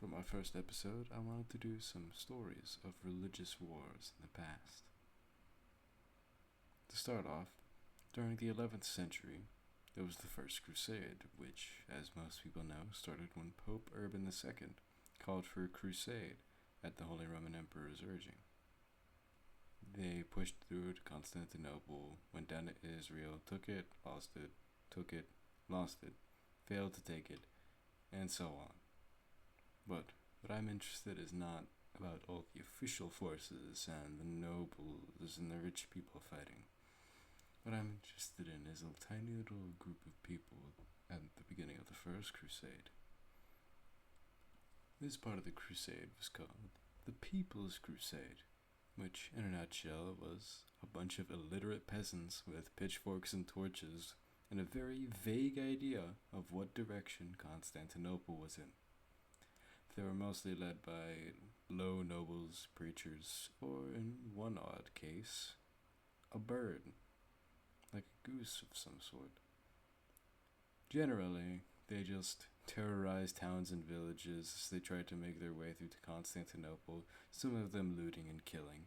For my first episode, I wanted to do some stories of religious wars in the past. To start off, during the 11th century, there was the First Crusade, which, as most people know, started when Pope Urban II called for a crusade at the Holy Roman Emperor's urging. They pushed through to Constantinople, went down to Israel, took it, lost it, failed to take it, and so on. But what I'm interested in is not about all the official forces and the nobles and the rich people fighting. What I'm interested in is a tiny little group of people at the beginning of the First Crusade. This part of the crusade was called the People's Crusade, which, in a nutshell, was a bunch of illiterate peasants with pitchforks and torches and a very vague idea of what direction Constantinople was in. They were mostly led by low nobles, preachers, or in one odd case, a bird, like a goose of some sort. Generally, they just terrorized towns and villages as they tried to make their way through to Constantinople, some of them looting and killing,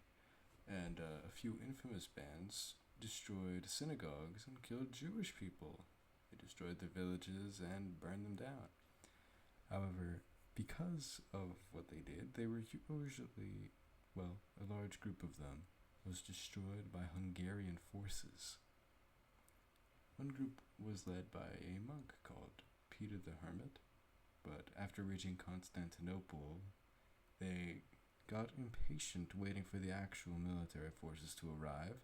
and a few infamous bands destroyed synagogues and killed Jewish people. They destroyed their villages and burned them down. However, because of what they did, they were usually, a large group of them was destroyed by Hungarian forces. One group was led by a monk called Peter the Hermit, but after reaching Constantinople, they got impatient waiting for the actual military forces to arrive,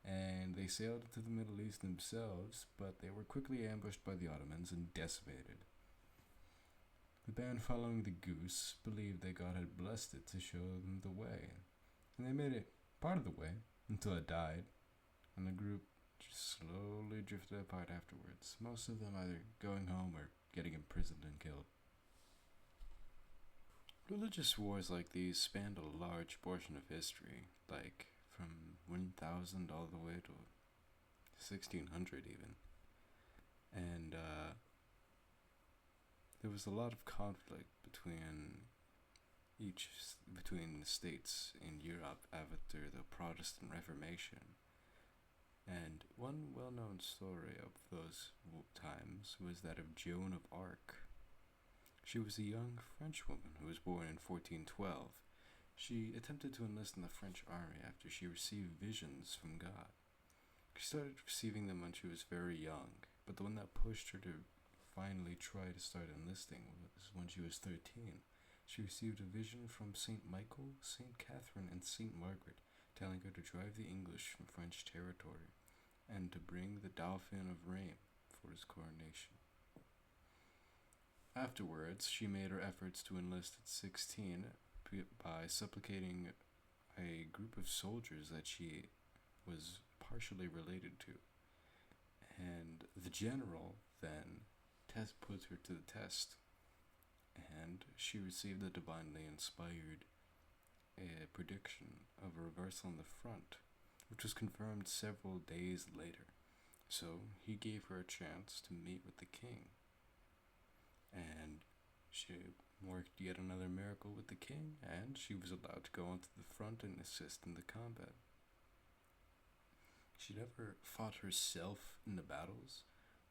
and they sailed into the Middle East themselves, but they were quickly ambushed by the Ottomans and decimated. The band following the goose believed that God had blessed it to show them the way, and they made it part of the way until it died, and the group just slowly drifted apart afterwards, most of them either going home or getting imprisoned and killed. Religious wars like these spanned a large portion of history, like from 1000 all the way to 1600 even. And there was a lot of conflict between the states in Europe after the Protestant Reformation. And one well-known story of those times was that of Joan of Arc. She was a young French woman who was born in 1412. She attempted to enlist in the French army after she received visions from God. She started receiving them when she was very young, but the one that pushed her to finally try to start enlisting was when she was 13. She received a vision from St. Michael, St. Catherine, and St. Margaret, telling her to drive the English from French territory and to bring the Dauphin of Reims for his coronation. Afterwards, she made her efforts to enlist at 16 by supplicating a group of soldiers that she was partially related to. And the general then put her to the test, and she received a divinely inspired prediction of a reversal on the front, which was confirmed several days later. So he gave her a chance to meet with the king, and she worked yet another miracle with the king, and she was allowed to go onto the front and assist in the combat. She never fought herself in the battles,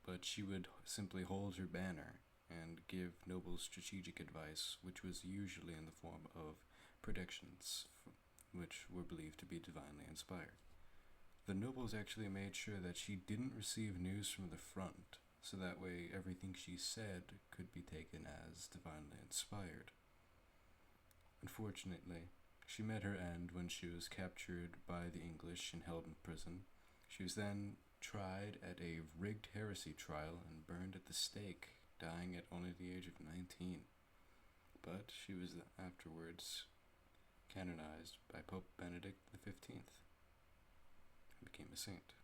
but she would simply hold her banner and give nobles strategic advice, which was usually in the form of predictions, which were believed to be divinely inspired. The nobles actually made sure that she didn't receive news from the front, so that way everything she said could be taken as divinely inspired. Unfortunately, she met her end when she was captured by the English and held in prison. She was then tried at a rigged heresy trial and burned at the stake, dying at only the age of 19. But she was afterwards canonized by Pope Benedict XV and became a saint.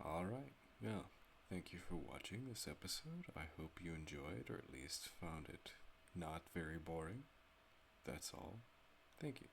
Alright, well, thank you for watching this episode. I hope you enjoyed, or at least found it not very boring. That's all. Thank you.